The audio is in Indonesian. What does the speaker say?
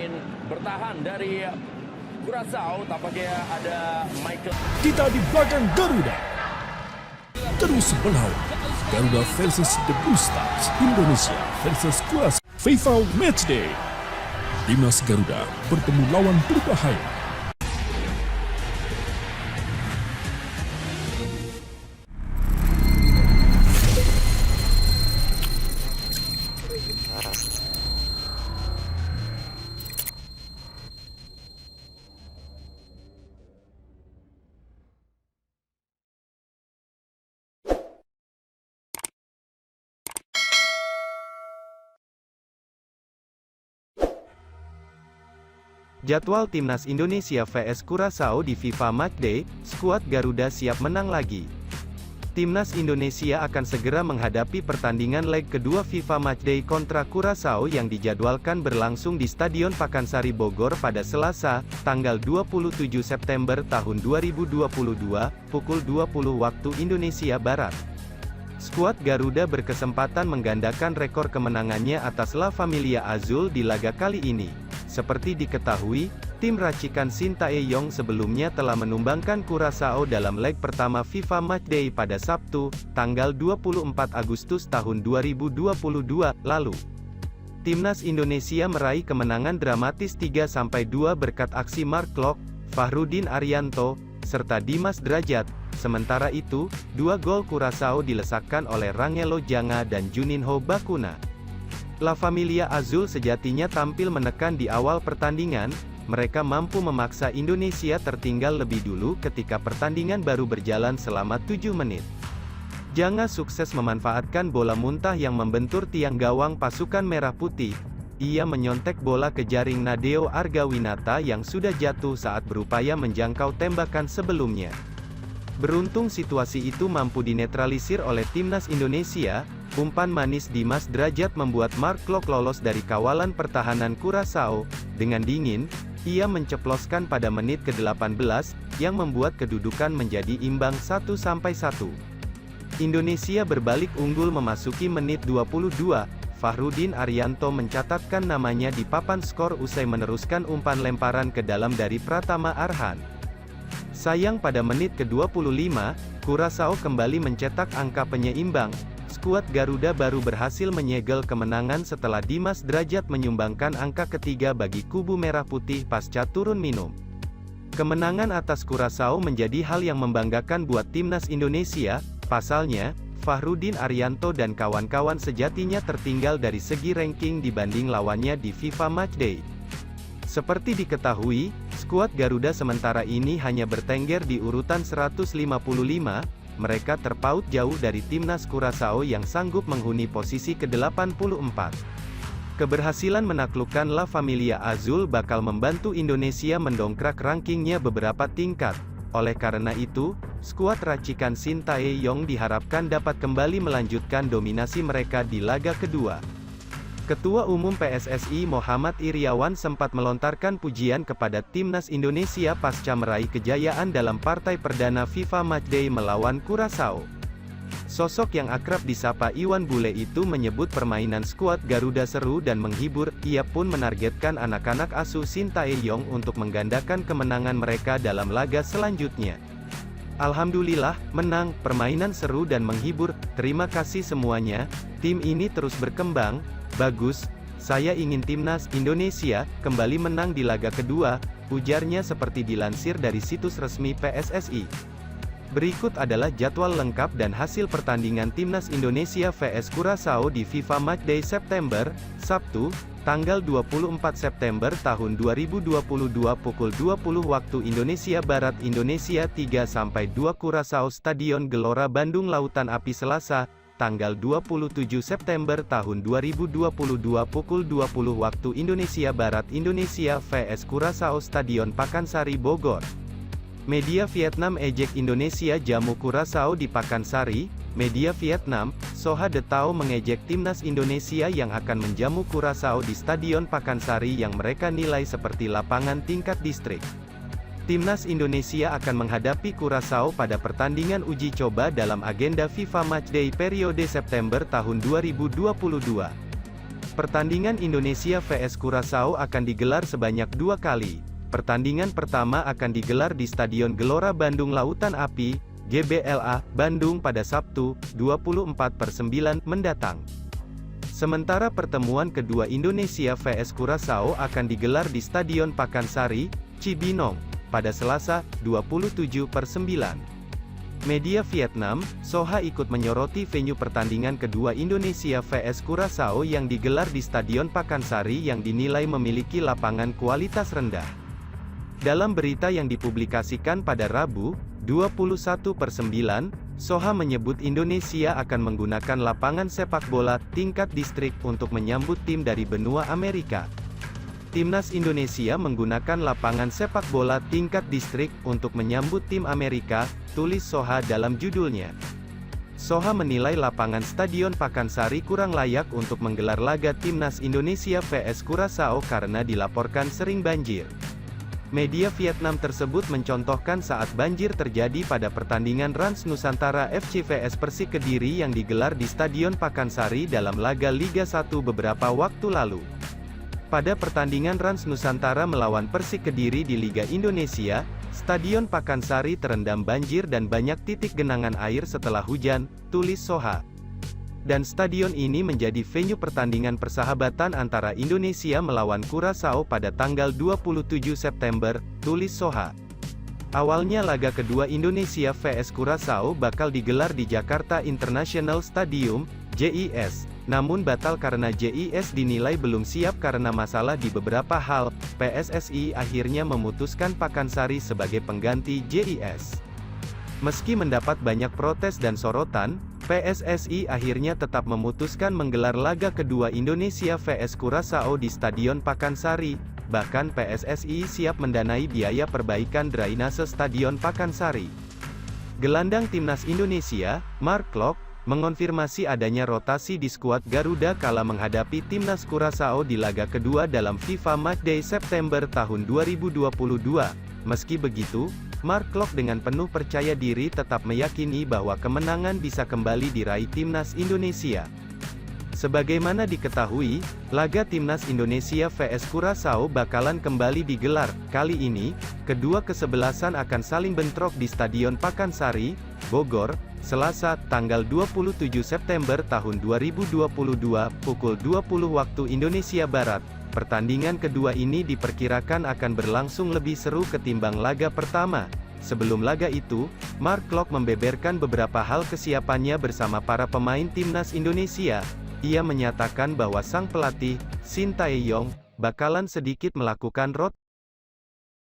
pemain bertahan dari Curaçao, tampaknya ada Michael. Kita di belakang Garuda. Terus melawan Garuda versus The Blue Stars Indonesia versus Curaçao FIFA Matchday. Timnas Garuda bertemu lawan berbahaya. Jadwal Timnas Indonesia vs Curaçao di FIFA Matchday, skuad Garuda siap menang lagi. Timnas Indonesia akan segera menghadapi pertandingan leg kedua FIFA Matchday kontra Curaçao yang dijadwalkan berlangsung di Stadion Pakansari Bogor pada Selasa, tanggal 27 September tahun 2022, pukul 20 waktu Indonesia Barat. Skuad Garuda berkesempatan menggandakan rekor kemenangannya atas La Familia Azul di laga kali ini. Seperti diketahui, tim racikan Sintayong sebelumnya telah menumbangkan Curaçao dalam leg pertama FIFA Matchday pada Sabtu, tanggal 24 Agustus tahun 2022 lalu. Timnas Indonesia meraih kemenangan dramatis 3-2 berkat aksi Mark Klok, Fahruddin Arianto, serta Dimas Drajat. Sementara itu, 2 gol Curaçao dilesakkan oleh Rangelo Janga dan Juninho Bakuna. La Familia Azul sejatinya tampil menekan di awal pertandingan. Mereka mampu memaksa Indonesia tertinggal lebih dulu ketika pertandingan baru berjalan selama 7 menit. Janga sukses memanfaatkan bola muntah yang membentur tiang gawang pasukan Merah Putih. Ia menyontek bola ke jaring Nadeo Argawinata yang sudah jatuh saat berupaya menjangkau tembakan sebelumnya. Beruntung situasi itu mampu dinetralisir oleh Timnas Indonesia. Umpan manis Dimas Drajat membuat Mark Klok lolos dari kawalan pertahanan Curaçao. Dengan dingin, ia menceploskan pada menit ke-18, yang membuat kedudukan menjadi imbang 1-1. Indonesia berbalik unggul memasuki menit 22, Fahruddin Arianto mencatatkan namanya di papan skor usai meneruskan umpan lemparan ke dalam dari Pratama Arhan. Sayang pada menit ke-25, Curaçao kembali mencetak angka penyeimbang. Skuad Garuda baru berhasil menyegel kemenangan setelah Dimas Drajat menyumbangkan angka ketiga bagi kubu Merah Putih pasca turun minum. Kemenangan atas Curaçao menjadi hal yang membanggakan buat Timnas Indonesia. Pasalnya, Fahruddin Arianto dan kawan-kawan sejatinya tertinggal dari segi ranking dibanding lawannya di FIFA Matchday. Seperti diketahui, skuad Garuda sementara ini hanya bertengger di urutan 155, mereka terpaut jauh dari Timnas Curaçao yang sanggup menghuni posisi ke-84. Keberhasilan menaklukkan La Familia Azul bakal membantu Indonesia mendongkrak rankingnya beberapa tingkat. Oleh karena itu, skuad racikan Sintayong diharapkan dapat kembali melanjutkan dominasi mereka di laga kedua. Ketua Umum PSSI Muhammad Iriawan sempat melontarkan pujian kepada Timnas Indonesia pasca meraih kejayaan dalam partai perdana FIFA Matchday melawan Curaçao. Sosok yang akrab disapa Iwan Bule itu menyebut permainan skuad Garuda seru dan menghibur. Ia pun menargetkan anak-anak asuh Sintayong untuk menggandakan kemenangan mereka dalam laga selanjutnya. Alhamdulillah, menang, permainan seru dan menghibur, terima kasih semuanya, tim ini terus berkembang. Bagus, saya ingin Timnas Indonesia kembali menang di laga kedua, ujarnya seperti dilansir dari situs resmi PSSI. Berikut adalah jadwal lengkap dan hasil pertandingan Timnas Indonesia vs Curaçao di FIFA Matchday September, Sabtu, tanggal 24 September tahun 2022 pukul 20 waktu Indonesia Barat. Indonesia 3-2 Curaçao Stadion Gelora Bandung Lautan Api Selasa, tanggal 27 September tahun 2022 pukul 20 waktu Indonesia Barat. Indonesia vs Curaçao Stadion Pakansari Bogor. Media Vietnam ejek Indonesia jamu Curaçao di Pakansari. Media Vietnam, Soha De Tao mengejek Timnas Indonesia yang akan menjamu Curaçao di Stadion Pakansari yang mereka nilai seperti lapangan tingkat distrik. Timnas Indonesia akan menghadapi Curaçao pada pertandingan uji coba dalam agenda FIFA Matchday periode September tahun 2022. Pertandingan Indonesia vs Curaçao akan digelar sebanyak 2 kali. Pertandingan pertama akan digelar di Stadion Gelora Bandung Lautan Api, GBLA, Bandung pada Sabtu, 24/9 mendatang. Sementara pertemuan kedua Indonesia vs Curaçao akan digelar di Stadion Pakansari, Cibinong, pada Selasa, 27/9. Media Vietnam, Soha ikut menyoroti venue pertandingan kedua Indonesia vs Curaçao yang digelar di Stadion Pakansari yang dinilai memiliki lapangan kualitas rendah. Dalam berita yang dipublikasikan pada Rabu, 21/9, Soha menyebut Indonesia akan menggunakan lapangan sepak bola tingkat distrik untuk menyambut tim dari benua Amerika. Timnas Indonesia menggunakan lapangan sepak bola tingkat distrik untuk menyambut tim Amerika, tulis Soha dalam judulnya. Soha menilai lapangan Stadion Pakansari kurang layak untuk menggelar laga Timnas Indonesia vs Curaçao karena dilaporkan sering banjir. Media Vietnam tersebut mencontohkan saat banjir terjadi pada pertandingan Rans Nusantara FC vs Persik Kediri yang digelar di Stadion Pakansari dalam laga Liga 1 beberapa waktu lalu. Pada pertandingan Rans Nusantara melawan Persik Kediri di Liga Indonesia, Stadion Pakansari terendam banjir dan banyak titik genangan air setelah hujan, tulis Soha. Dan stadion ini menjadi venue pertandingan persahabatan antara Indonesia melawan Curaçao pada tanggal 27 September, tulis Soha. Awalnya laga kedua Indonesia vs Curaçao bakal digelar di Jakarta International Stadium, JIS. Namun batal karena JIS dinilai belum siap karena masalah di beberapa hal. PSSI akhirnya memutuskan Pakansari sebagai pengganti JIS. Meski mendapat banyak protes dan sorotan, PSSI akhirnya tetap memutuskan menggelar laga kedua Indonesia vs Curaçao di Stadion Pakansari. Bahkan PSSI siap mendanai biaya perbaikan drainase Stadion Pakansari. Gelandang Timnas Indonesia, Mark Klok, mengonfirmasi adanya rotasi di skuad Garuda kala menghadapi Timnas Curaçao di laga kedua dalam FIFA Matchday September tahun 2022. Meski begitu, Mark Klok dengan penuh percaya diri tetap meyakini bahwa kemenangan bisa kembali diraih Timnas Indonesia. Sebagaimana diketahui, laga Timnas Indonesia vs Curaçao bakalan kembali digelar. Kali ini, kedua kesebelasan akan saling bentrok di Stadion Pakansari, Bogor, Selasa, tanggal 27 September tahun 2022, pukul 20 waktu Indonesia Barat. Pertandingan kedua ini diperkirakan akan berlangsung lebih seru ketimbang laga pertama. Sebelum laga itu, Mark Klok membeberkan beberapa hal kesiapannya bersama para pemain Timnas Indonesia. Ia menyatakan bahwa sang pelatih, Shin Tae-yong, bakalan sedikit melakukan rotasi